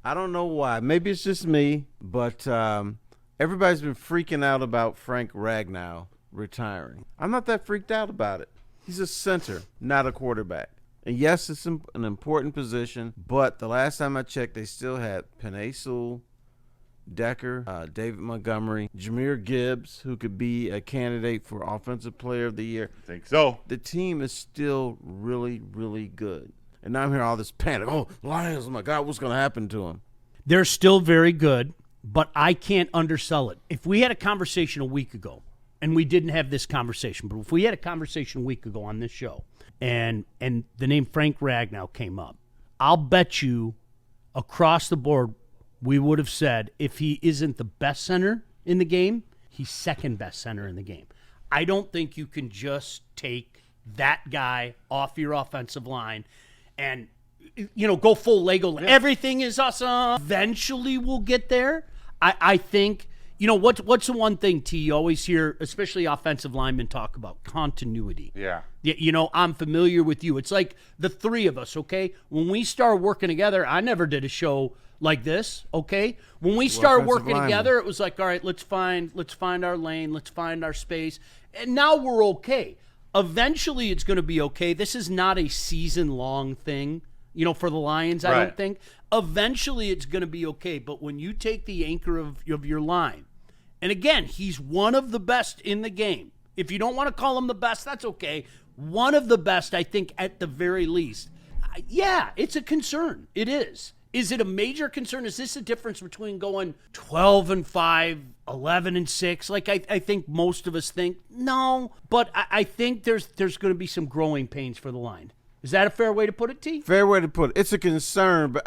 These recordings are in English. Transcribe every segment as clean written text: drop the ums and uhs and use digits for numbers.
I don't know why. Maybe it's just me, but everybody's been freaking out about Frank Ragnow retiring. I'm not that freaked out about it. He's a center, not a quarterback. And yes, it's an important position, but the last time I checked, they still had Penei Sewell, Decker, David Montgomery, Jahmyr Gibbs, who could be a candidate for Offensive Player of the Year. I think so. The team is still really, really good. And now I'm hearing all this panic. Oh, Lions, oh my God, what's going to happen to them? They're still very good, but I can't undersell it. If we had a conversation a week ago, and we didn't have this conversation, but if we had a conversation a week ago on this show, and the name Frank Ragnow came up, I'll bet you across the board we would have said if he isn't the best center in the game, he's second best center in the game. I don't think you can just take that guy off your offensive line and, go full Lego. Yeah. Everything is awesome. Eventually we'll get there. I think, what's the one thing, T, you always hear, especially offensive linemen talk about? Continuity. Yeah. I'm familiar with you. It's like the three of us, okay? When we start working together, I never did a show like this, okay? When we started working together, it was like, all right, let's find our lane, let's find our space, and now we're okay. Eventually, it's going to be okay. This is not a season-long thing, for the Lions, I don't think. Eventually, it's going to be okay, but when you take the anchor of your line, and again, he's one of the best in the game. If you don't want to call him the best, that's okay. One of the best, I think, at the very least. Yeah, it's a concern. It is. Is it a major concern? Is this a difference between going 12-5, 11-6? Like I think most of us think? No, but I think there's going to be some growing pains for the line. Is that a fair way to put it, T? Fair way to put it. It's a concern, but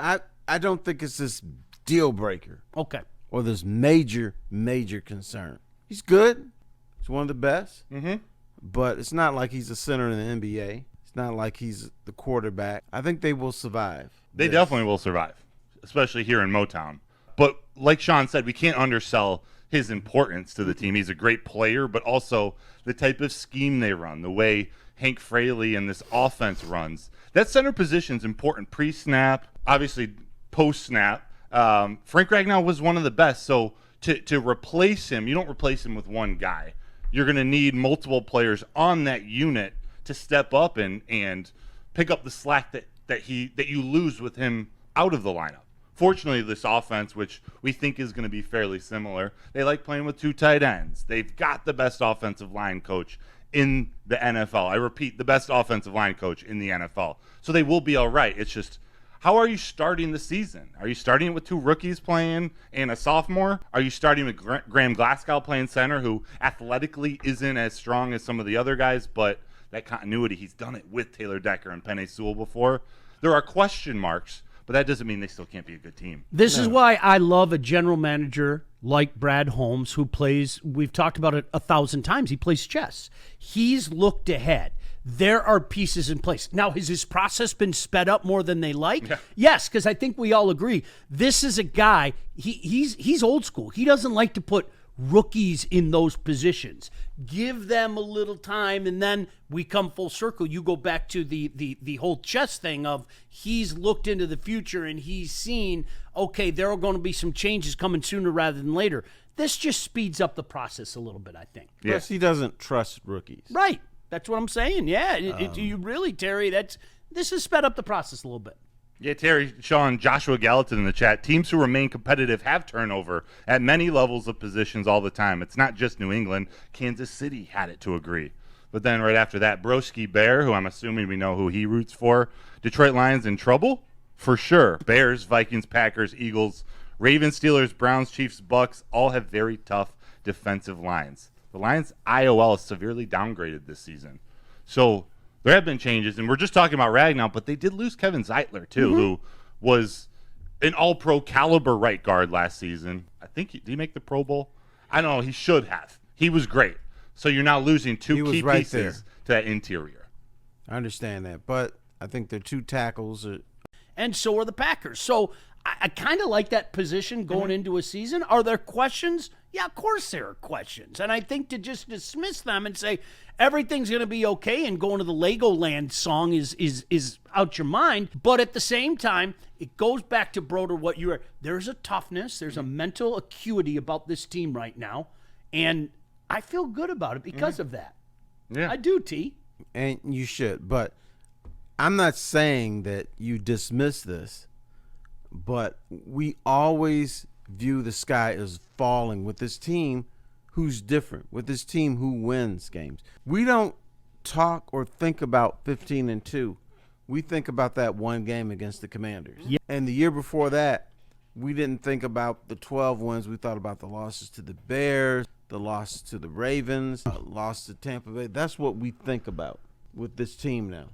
I don't think it's this deal breaker. Okay. Or this major, major concern. He's good. He's one of the best. Mm-hmm. But it's not like he's a center in the NBA. It's not like he's the quarterback. I think they will survive. They definitely will survive, especially here in Motown. But like Sean said, we can't undersell his importance to the team. He's a great player, but also the type of scheme they run, the way Hank Fraley and this offense runs. That center position is important pre-snap, obviously post-snap. Frank Ragnow was one of the best. So to replace him, you don't replace him with one guy. You're going to need multiple players on that unit to step up and pick up the slack that you lose with him out of the lineup. Fortunately, this offense, which we think is going to be fairly similar, they like playing with two tight ends. They've got the best offensive line coach in the NFL. I repeat, the best offensive line coach in the NFL. So they will be all right. It's just, how are you starting the season? Are you starting with two rookies playing and a sophomore? Are you starting with Graham Glasgow playing center, who athletically isn't as strong as some of the other guys, but that continuity, he's done it with Taylor Decker and Penei Sewell before. There are question marks, but that doesn't mean they still can't be a good team. This is why I love a general manager like Brad Holmes, who plays, we've talked about it 1,000 times, he plays chess. He's looked ahead. There are pieces in place. Now, has his process been sped up more than they like? Yeah. Yes, because I think we all agree. This is a guy, he's old school. He doesn't like to put rookies in those positions. Give them a little time, and then we come full circle. You go back to the whole chess thing of he's looked into the future and he's seen, okay, there are going to be some changes coming sooner rather than later. This just speeds up the process a little bit, I think. Plus, he doesn't trust rookies. Right. That's what I'm saying. Yeah, you really, Terry, this has sped up the process a little bit. Yeah, Terry, Sean, Joshua Gallatin in the chat. Teams who remain competitive have turnover at many levels of positions all the time. It's not just New England. Kansas City had it to agree. But then right after that, Broski Bear, who I'm assuming we know who he roots for. Detroit Lions in trouble? For sure. Bears, Vikings, Packers, Eagles, Ravens, Steelers, Browns, Chiefs, Bucks all have very tough defensive lines. The Lions' IOL is severely downgraded this season. So there have been changes, and we're just talking about Ragnow, but they did lose Kevin Zeitler, too, who was an all-pro caliber right guard last season. I think, did he make the Pro Bowl? I don't know. He should have. He was great. So you're now losing two key pieces to that interior. I understand that, but I think they're two tackles. And so are the Packers. So I kind of like that position going into a season. Are there questions? Yeah, of course there are questions. And I think to just dismiss them and say everything's going to be okay and going to the Legoland song is out your mind. But at the same time, it goes back to Broder, what you are. There's a toughness, there's a mental acuity about this team right now. And I feel good about it because of that. Yeah. I do, T. And you should. But I'm not saying that you dismiss this, but we always view the sky as falling with this team who's different, with this team who wins games. We don't talk or think about 15-2. We think about that one game against the Commanders. Yeah. And the year before that, we didn't think about the 12 wins. We thought about the losses to the Bears, the loss to the Ravens, loss to Tampa Bay. That's what we think about with this team now.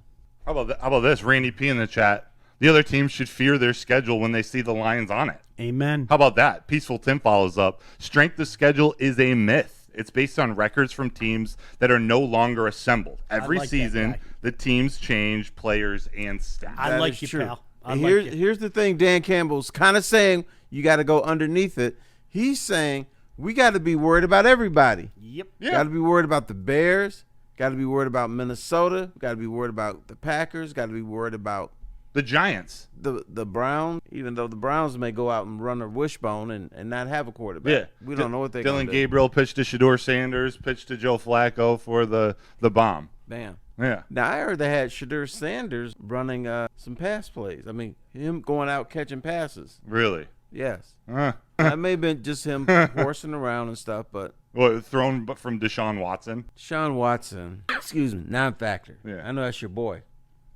How about this? Randy P in the chat. The other teams should fear their schedule when they see the Lions on it. Amen. How about that? Peaceful Tim follows up. Strength of schedule is a myth. It's based on records from teams that are no longer assembled. Every like that season, guy. the teams change players and staff. I That like is you, true. pal. And here's the thing Dan Campbell's kind of saying, you got to go underneath it. He's saying we got to be worried about everybody. Yep. Yeah. Got to be worried about the Bears. Got to be worried about Minnesota. Got to be worried about the Packers. Got to be worried about The Giants. the Browns, even though the Browns may go out and run a wishbone and not have a quarterback. Yeah. We don't know what they're Dylan going to do. Gabriel pitched to Shedeur Sanders, pitched to Joe Flacco for the bomb. Bam. Yeah. Now, I heard they had Shedeur Sanders running some pass plays. I mean, him going out catching passes. Really? Yes. That may have been just him horsing around and stuff, but What, thrown from Deshaun Watson? Sean Watson, excuse me, non-factor. Yeah. I know that's your boy.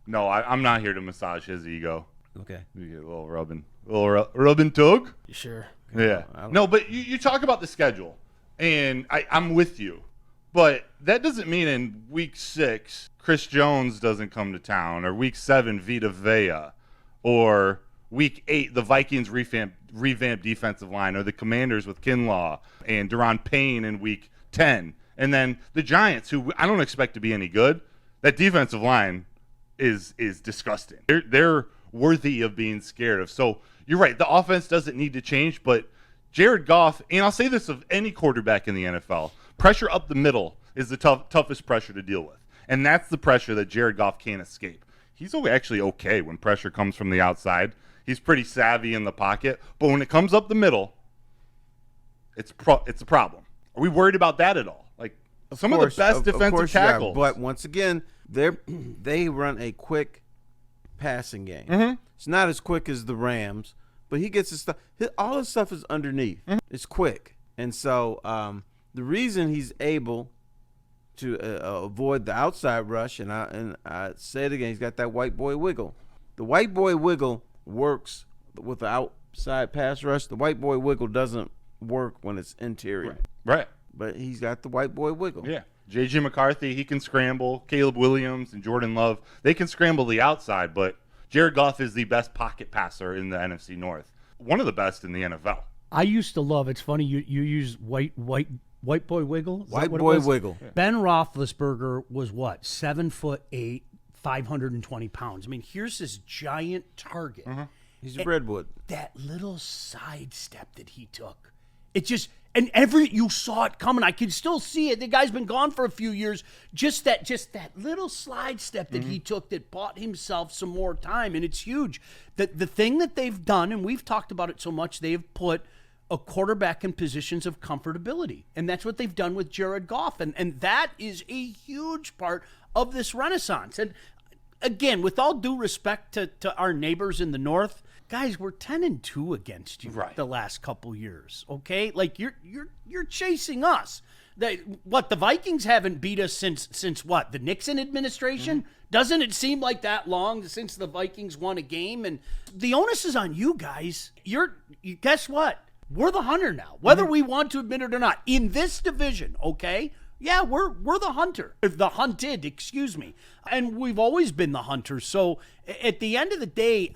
No, I'm not here to massage his ego. Okay. You get a little rubbing tug. Sure. Yeah. No, but you talk about the schedule, and I'm with you. But that doesn't mean in week 6, Chris Jones doesn't come to town, or week 7, Vita Vea, or week 8, the Vikings revamp defensive line, or the Commanders with Kinlaw and Deron Payne in week 10. And then the Giants, who I don't expect to be any good, that defensive line is disgusting. They're worthy of being scared of. So you're right, the offense doesn't need to change, but Jared Goff, and I'll say this of any quarterback in the NFL, pressure up the middle is the toughest pressure to deal with. And that's the pressure that Jared Goff can't escape. He's actually okay when pressure comes from the outside. He's pretty savvy in the pocket. But when it comes up the middle, it's a problem. Are we worried about that at all? Like, some of the best defensive tackles. But once again, they run a quick passing game. Mm-hmm. It's not as quick as the Rams, but he gets his stuff. All his stuff is underneath. Mm-hmm. It's quick. And so the reason he's able to avoid the outside rush, and I say it again, he's got that white boy wiggle. The white boy wiggle works with the outside pass rush. The white boy wiggle doesn't work when it's interior. Right. But he's got the white boy wiggle. Yeah. J.J. McCarthy, he can scramble. Caleb Williams and Jordan Love, they can scramble the outside, but Jared Goff is the best pocket passer in the NFC North. One of the best in the NFL. I used to love. It's funny you use white boy wiggle. Is that White what it boy was? wiggle. Yeah. Ben Roethlisberger was what, 7'8", 520 pounds. I mean, here's this giant target. Mm-hmm. He's a redwood. That little sidestep that he took, it just. And you saw it coming. I could still see it. The guy's been gone for a few years. Just that little slide step that he took that bought himself some more time, and it's huge. The thing that they've done, and we've talked about it so much, they've put a quarterback in positions of comfortability, and that's what they've done with Jared Goff, and that is a huge part of this renaissance. And again, with all due respect to our neighbors in the North, guys, we're 10-2 against you the last couple years. Okay, like you're chasing us. The Vikings haven't beat us since what, the Nixon administration? Doesn't it seem like that long since the Vikings won a game? And the onus is on you guys. Guess what? We're the hunter now, whether we want to admit it or not. In this division, okay? Yeah, we're the hunter. The hunted, excuse me. And we've always been the hunters. So at the end of the day,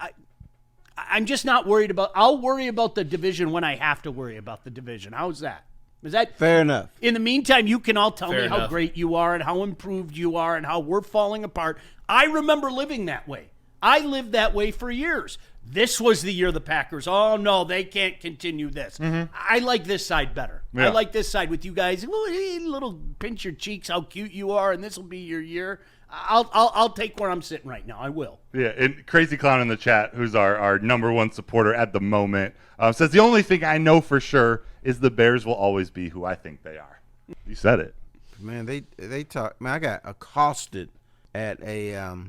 I'm just not worried about. I'll worry about the division when I have to worry about the division. How's that? Is that fair enough? In the meantime, you can all tell Fair me how enough. great you are and how improved you are and how we're falling apart. I remember living that way. I lived that way for years. this was the year the Packers, oh, no, they can't continue this. I like this side better. Yeah. I like this side with you guys. Little pinch your cheeks, how cute you are, and this will be your year. I'll take where I'm sitting right now. I will. Yeah, and Crazy Clown in the chat, who's our number one supporter at the moment, says the only thing I know for sure is the Bears will always be who I think they are. You said it. Man, they talk. Man, I got accosted at a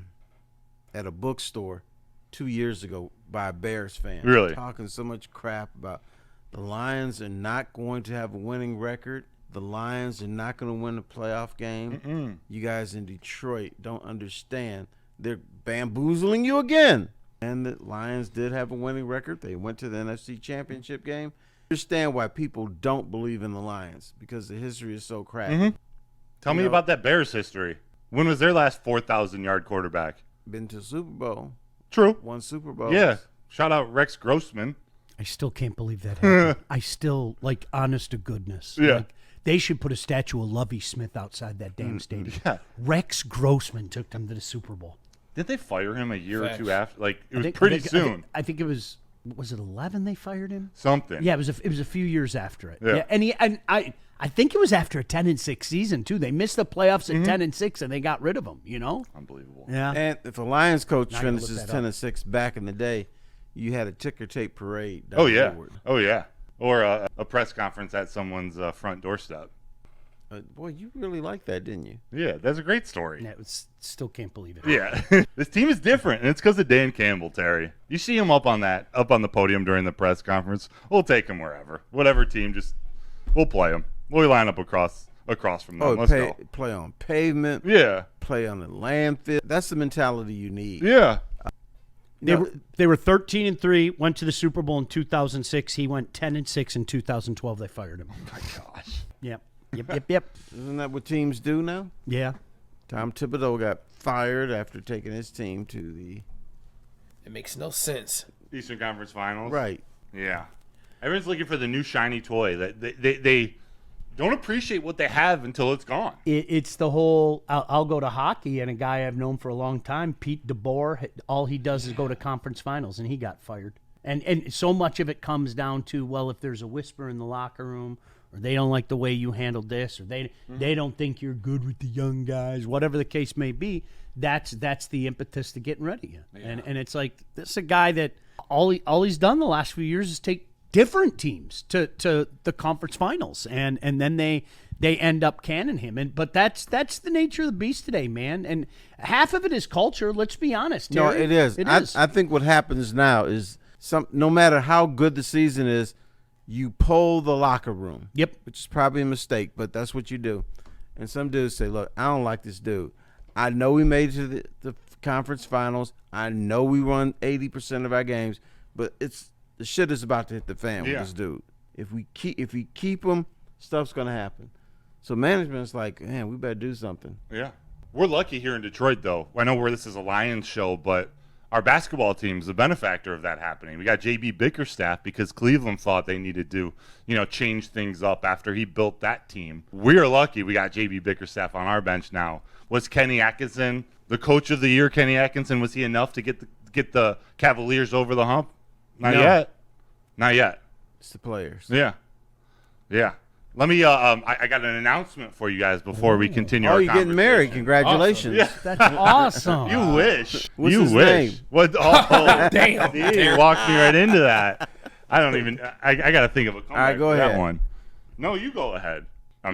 bookstore 2 years ago by a Bears fan. Really? Talking so much crap about the Lions are not going to have a winning record. The Lions are not going to win a playoff game. You guys in Detroit don't understand. They're bamboozling you again. And the Lions did have a winning record. They went to the NFC Championship game. Understand why people don't believe in the Lions, because the history is so crappy. Tell me about that Bears history. When was their last 4,000-yard quarterback? Been to Super Bowl. True. Won Super Bowl. Yeah. Shout out Rex Grossman. I still can't believe that happened. I still, like, honest to goodness. Yeah. Like, they should put a statue of Lovie Smith outside that damn stadium. Yeah. Rex Grossman took them to the Super Bowl. Did they fire him a year Facts. or two after? Like, it was I pretty think- soon. I think it was it 11 they fired him? Something. Yeah, it was a few years after it. Yeah. And I think it was after a 10-6 season too. They missed the playoffs at 10-6 and they got rid of him, you know? Unbelievable. Yeah. And if a Lions coach Not gonna look finishes that up. 10-6 back in the day, you had a ticker tape parade. down Oh, yeah. Hayward. Oh, yeah. Or a press conference at someone's front doorstep. Boy, you really liked that, didn't you? Yeah, that's a great story. Yeah, still can't believe it. Yeah. This team is different, and it's because of Dan Campbell, Terry. You see him up on the podium during the press conference. We'll take him wherever. Whatever team, we'll play him. We'll line up across from them. Let's go. Play on pavement. Yeah. Play on the landfill. That's the mentality you need. Yeah. They were 13-3, went to the Super Bowl in 2006. He went 10-6 in 2012. They fired him. My gosh. Yep. Yep. Isn't that what teams do now? Yeah. Tom Thibodeau got fired after taking his team to the It makes no sense. Eastern Conference Finals. right. Yeah. Everyone's looking for the new shiny toy. That they don't appreciate what they have until it's gone. It's the whole I'll go to hockey, and a guy I've known for a long time, Pete DeBoer, all he does is go to conference finals, and he got fired. And so much of it comes down to, well, if there's a whisper in the locker room, or they don't like the way you handled this, or they don't think you're good with the young guys, whatever the case may be, that's the impetus to getting rid of you. Yeah. And it's like, this is a guy that all he's done the last few years is take different teams to the conference finals, and then they end up canning him. But that's the nature of the beast today, man. And half of it is culture. Let's be honest, Terry. No, it is. I think what happens now is no matter how good the season is, you poll the locker room. Yep. Which is probably a mistake, but that's what you do. And some dudes say, look, I don't like this dude. I know we made it to the conference finals. I know we won 80% of our games, but the shit is about to hit the fan with this dude. If we keep him, stuff's gonna happen. So management's like, man, we better do something. Yeah. We're lucky here in Detroit, though. I know this is a Lions show, but our basketball team's the benefactor of that happening. We got J.B. Bickerstaff because Cleveland thought they needed to, change things up after he built that team. We're lucky we got J.B. Bickerstaff on our bench now. Was Kenny Atkinson the coach of the year? Kenny Atkinson, was he enough to get the Cavaliers over the hump? Not yet. It's the players. Yeah. Let me. I got an announcement for you guys before we continue. Oh, our you're getting married. Congratulations. Yeah. That's awesome. You wish. What's you his wish. name? What? Oh, Damn. see, you walked me right into that. I don't even. I got to think of a comeback All right, go for ahead. that one. No, you go ahead.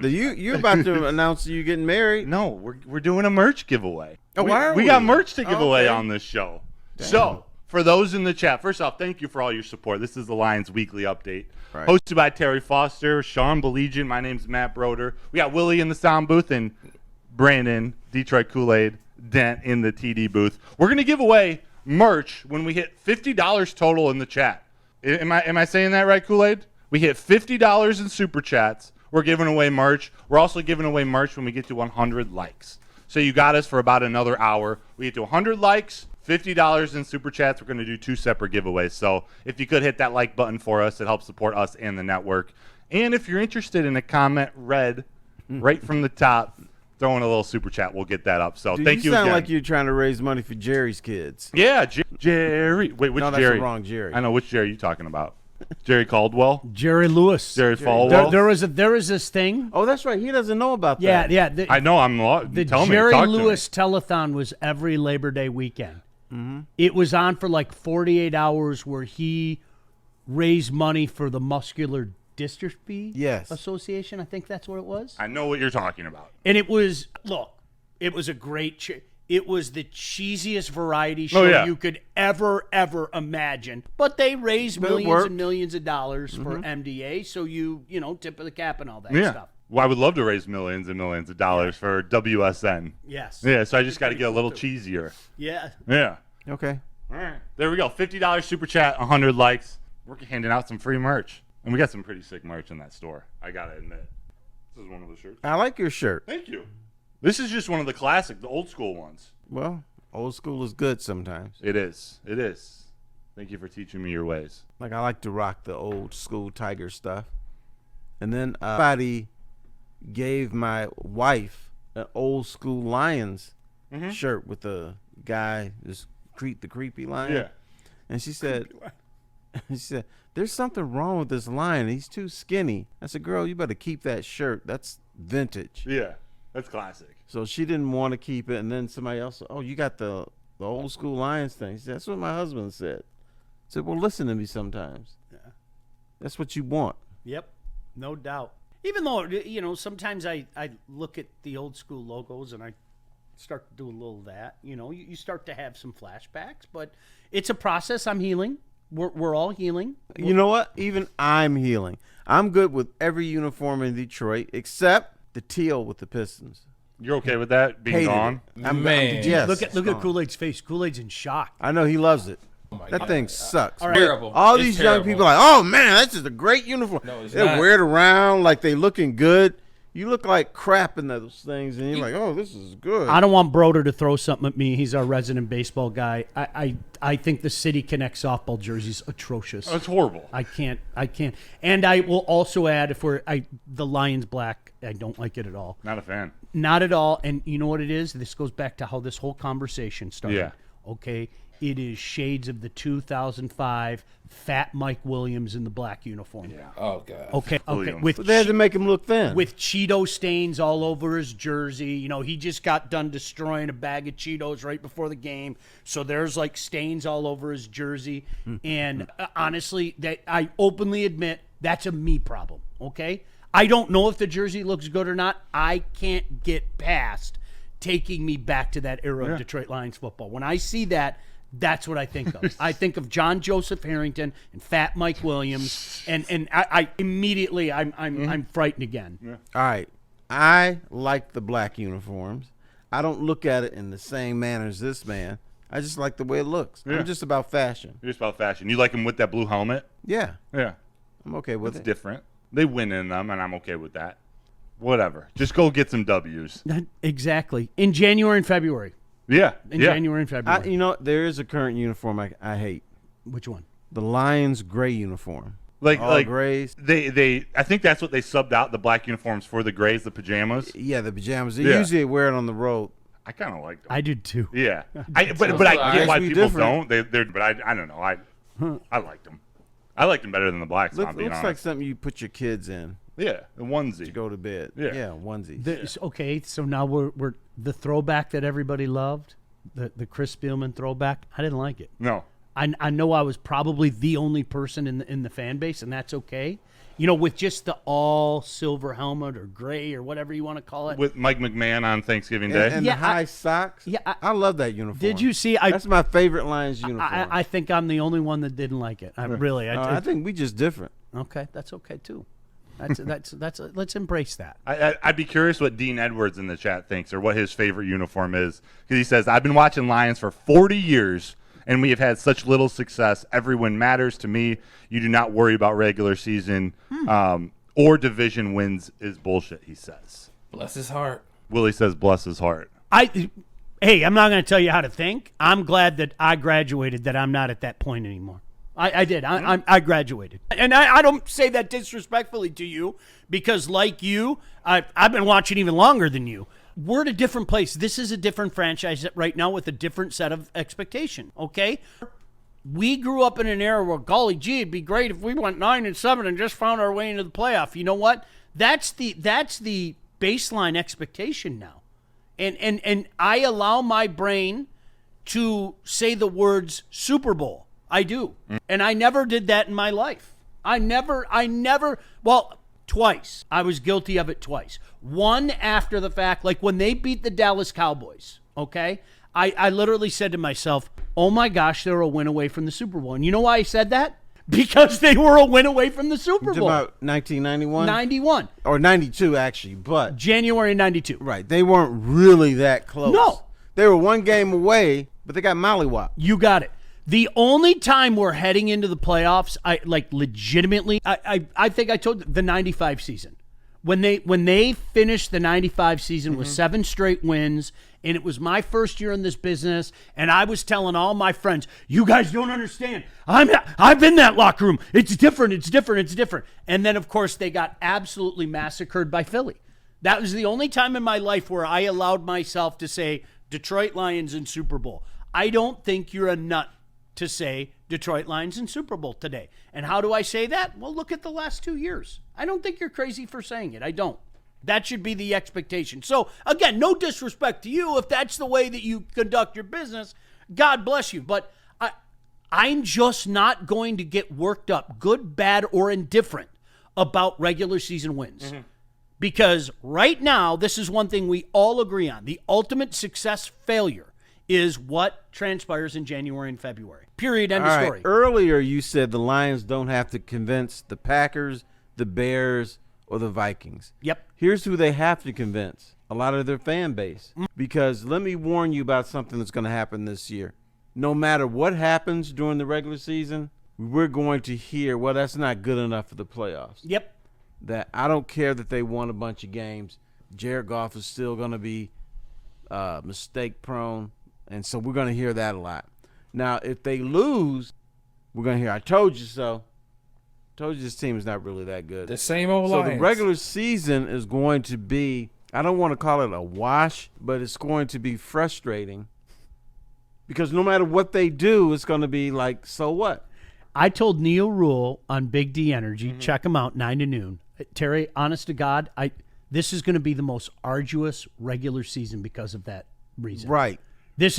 You're about to announce that you're getting married. No, we're doing a merch giveaway. Oh, why are we we? got merch to give away Okay. on this show. So, for those in the chat, first off, thank you for all your support. This is the Lions Weekly Update. Right. Hosted by Terry Foster, Sean Baligian. My name's Matt Broder. We got Willie in the sound booth and Brandon, Detroit Kool-Aid, Dent in the TD booth. We're going to give away merch when we hit $50 total in the chat. Am I saying that right, Kool-Aid? We hit $50 in super chats. We're giving away merch. We're also giving away merch when we get to 100 likes. So you got us for about another hour. We get to 100 likes, $50 in super chats. We're going to do 2 separate giveaways. So if you could hit that like button for us, it helps support us and the network. And if you're interested in a comment read right from the top, throw in a little super chat. We'll get that up. So Dude, thank you sound again. like you're trying to raise money for Jerry's kids. Yeah, Jerry. Wait, which No, that's Jerry? the wrong Jerry. I know which Jerry you talking about. Jerry Caldwell? Jerry Lewis. Jerry Falwell? There was this thing. Oh, that's right. He doesn't know about Yeah, that. yeah. I know. I'm The tell me. Jerry Talk to me. Lewis telethon was every Labor Day weekend. It was on for like 48 hours where he raised money for the Muscular Dystrophy Yes. Association. I think that's what it was. I know what you're talking about. And it was, look, it was a great it was the cheesiest variety show yeah. you could ever imagine. But they raised But it millions worked. and millions of dollars for MDA, so you know, tip of the cap and all that Yeah. stuff. Well, I would love to raise millions and millions of dollars for WSN. Yes. Yeah, so I just got to get a little cheesier. Yeah. Yeah. Okay. All right. There we go. $50 super chat, 100 likes. We're handing out some free merch. And we got some pretty sick merch in that store, I got to admit. This is one of the shirts. I like your shirt. Thank you. This is just one of the classic, the old school ones. Well, old school is good sometimes. It is. It is. Thank you for teaching me your ways. Like, I like to rock the old school Tiger stuff. And then somebody gave my wife an old school Lions shirt with the guy, the creepy lion. Yeah. And she said, there's something wrong with this lion. He's too skinny. I said, girl, you better keep that shirt. That's vintage. Yeah. That's classic. So she didn't want to keep it. And then somebody else said, oh, you got the old school Lions thing. She said, that's what my husband said. I said, well, listen to me sometimes. Yeah. That's what you want. Yep, no doubt. Even though, you know, sometimes I look at the old school logos and I start to do a little of that. You know, you start to have some flashbacks, but it's a process. I'm healing. We're all healing. You know what? Even I'm healing. I'm good with every uniform in Detroit except the teal with the Pistons. You're okay with that being Hated gone? it. Man. Yes. Look at Kool-Aid's face. Kool-Aid's in shock. I know he loves it. my That God. thing sucks. All right. Terrible. All It's these terrible. young people are like, oh man, that's just a great uniform. No, it's They not. wear it around like they looking good. You look like crap in those things, and you're like, oh, this is good. I don't want Broder to throw something at me. He's our resident baseball guy. I think the City Connect softball jersey's atrocious. That's horrible. I can't. And I will also add, the Lions black, I don't like it at all. Not a fan. Not at all. And you know what it is? This goes back to how this whole conversation started. Yeah. Okay. It is shades of the 2005 Fat Mike Williams in the black uniform. Yeah. Oh god. Okay. Williams. With But they had to make him look thin. with Cheeto stains all over his jersey. You know, he just got done destroying a bag of Cheetos right before the game. So there's like stains all over his jersey. And honestly, that I openly admit that's a me problem. Okay. I don't know if the jersey looks good or not. I can't get past taking me back to that era of Detroit Lions football. When I see that, that's what I think of. I think of John Joseph Harrington and Fat Mike Williams, and I immediately I'm frightened again. Yeah. All right. I like the black uniforms. I don't look at it in the same manner as this man. I just like the way it looks. Yeah. I'm just about fashion. You're just about fashion. You like him with that blue helmet? Yeah. Yeah. I'm okay with It's it. different. They win in them, and I'm okay with that. Whatever. Just go get some W's. Exactly. In January and February. Yeah. In yeah. January and February. You know, there is a current uniform I hate. Which one? The Lions gray uniform. Like, All grays. They I think that's what they subbed out, the black uniforms for the grays, the pajamas. Yeah, the pajamas. They Yeah. usually wear it on the road. I kind of like them. I did too. Yeah. But I get why Be people different. don't. But I don't know. I liked them. I liked them better than the blacks, if I'm being Looks like honest. something you put your kids in Yeah, the onesie. to go to bed. Yeah. onesies. Okay, so now we're the throwback that everybody loved, the Chris Spielman throwback. I didn't like it. No. I know I was probably the only person in the fan base, and that's okay. You know, with just the all silver helmet or gray or whatever you want to call it. With Mike McMahon on Thanksgiving Day. And Yeah, the high socks. yeah, I love that uniform. Did you see? That's my favorite Lions uniform. I think I'm the only one that didn't like it. I think we just different. Okay, that's okay too. That's let's embrace that. I'd be curious what Dean Edwards in the chat thinks or what his favorite uniform is. Because he says, I've been watching Lions for 40 years, and we have had such little success. Every win matters to me. You do not worry about regular season or division wins is bullshit, he says. Bless his heart. Willie says, bless his heart. Hey, I'm not going to tell you how to think. I'm glad that I graduated, that I'm not at that point anymore. I did. I graduated. And I don't say that disrespectfully to you because, like you, I've been watching even longer than you. we're at a different place. This is a different franchise right now with a different set of expectation, okay? We grew up in an era where, golly gee, it'd be great if we went 9-7 and just found our way into the playoff. You know what? That's the baseline expectation now. And I allow my brain to say the words Super Bowl. I do. And I never did that in my life. Well, twice. I was guilty of it twice. One after the fact, like when they beat the Dallas Cowboys, okay? I literally said to myself, oh my gosh, they're a win away from the Super Bowl. And you know why I said that? Because they were a win away from the Super Bowl. About 1991? 91. Or 92, actually, but... January 92. Right. They weren't really that close. No. They were one game away, but they got mollywopped. You got it. The only time we're heading into the playoffs, I think I told you, the 95 season. When they finished the 95 season with 7 straight wins, and it was my first year in this business, and I was telling all my friends, you guys don't understand. I'm in that locker room. It's different. And then, of course, they got absolutely massacred by Philly. That was the only time in my life where I allowed myself to say Detroit Lions in Super Bowl. I don't think you're a nut to say Detroit Lions in Super Bowl today. And how do I say that? Well, look at the last 2 years. I don't think you're crazy for saying it. I don't. That should be the expectation. So, again, no disrespect to you. If that's the way that you conduct your business, God bless you. But I'm just not going to get worked up, good, bad, or indifferent, about regular season wins. Mm-hmm. Because right now, this is one thing we all agree on. The ultimate success failure is what transpires in January and February. Period. End of story. Earlier, you said the Lions don't have to convince the Packers, the Bears, or the Vikings. Yep. Here's who they have to convince: a lot of their fan base. Because let me warn you about something that's going to happen this year. No matter what happens during the regular season, we're going to hear, well, that's not good enough for the playoffs. Yep. That I don't care that they won a bunch of games. Jared Goff is still going to be mistake prone. And so we're going to hear that a lot. Now, if they lose, we're going to hear, I told you so. Told you this team is not really that good. The same old So Lions. the regular season is going to be, I don't want to call it a wash, but it's going to be frustrating. Because no matter what they do, it's going to be like, so what? I told Neil Rule on Big D Energy, check him out, 9 to noon. Terry, honest to God, this is going to be the most arduous regular season because of that reason. Right. This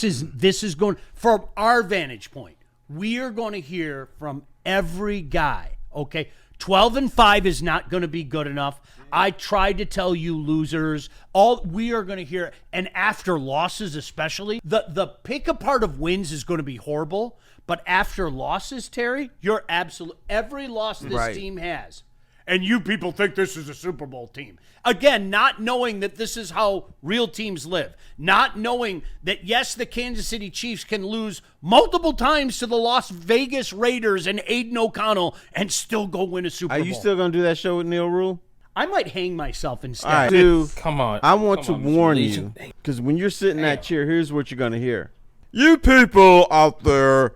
is going, from our vantage point, we are going to hear from every guy, okay? 12-5 is not going to be good enough. I tried to tell you losers. All we are going to hear, and after losses especially, the pick apart of wins is going to be horrible, but after losses, Terry, you're absolute. Every loss this team has, and you people think this is a Super Bowl team. Again, not knowing that this is how real teams live. Not knowing that, yes, the Kansas City Chiefs can lose multiple times to the Las Vegas Raiders and Aiden O'Connell and still go win a Super Bowl. Are you still going to do that show with Neil Rule? I might hang myself instead. All right, dude, Come on. I want to warn you, because when you're sitting in that chair, here's what you're going to hear. You people out there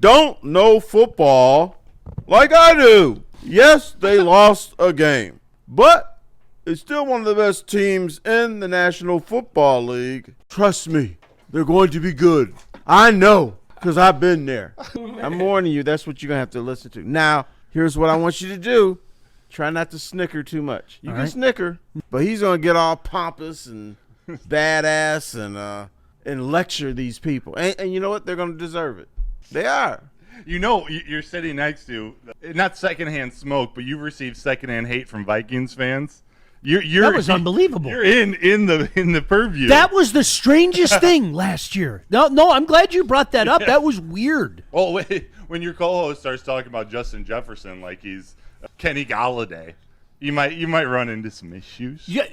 don't know football like I do. Yes, they lost a game, but it's still one of the best teams in the National Football League. Trust me, they're going to be good. I know, because I've been there. I'm warning you, that's what you're going to have to listen to. Now, here's what I want you to do. Try not to snicker too much. You can snicker, but he's going to get all pompous and badass and lecture these people. And you know what? They're going to deserve it. They are. You know, you're sitting next to, not secondhand smoke, but you've received secondhand hate from Vikings fans. That was unbelievable. You're in the purview. That was the strangest thing last year. No, I'm glad you brought that up. That was weird. Well, when your co-host starts talking about Justin Jefferson like he's Kenny Galladay, you might run into some issues. Yeah,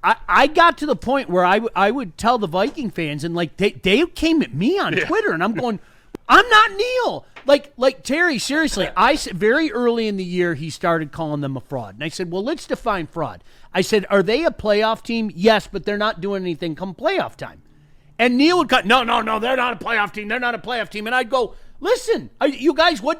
I got to the point where I would tell the Viking fans, and like they came at me on Twitter, and I'm going, I'm not Neil. Like Terry, seriously, very early in the year he started calling them a fraud. And I said, well, let's define fraud. I said, are they a playoff team? Yes, but they're not doing anything come playoff time. And Neil would cut, no, they're not a playoff team. They're not a playoff team. And I'd go, listen, you guys, what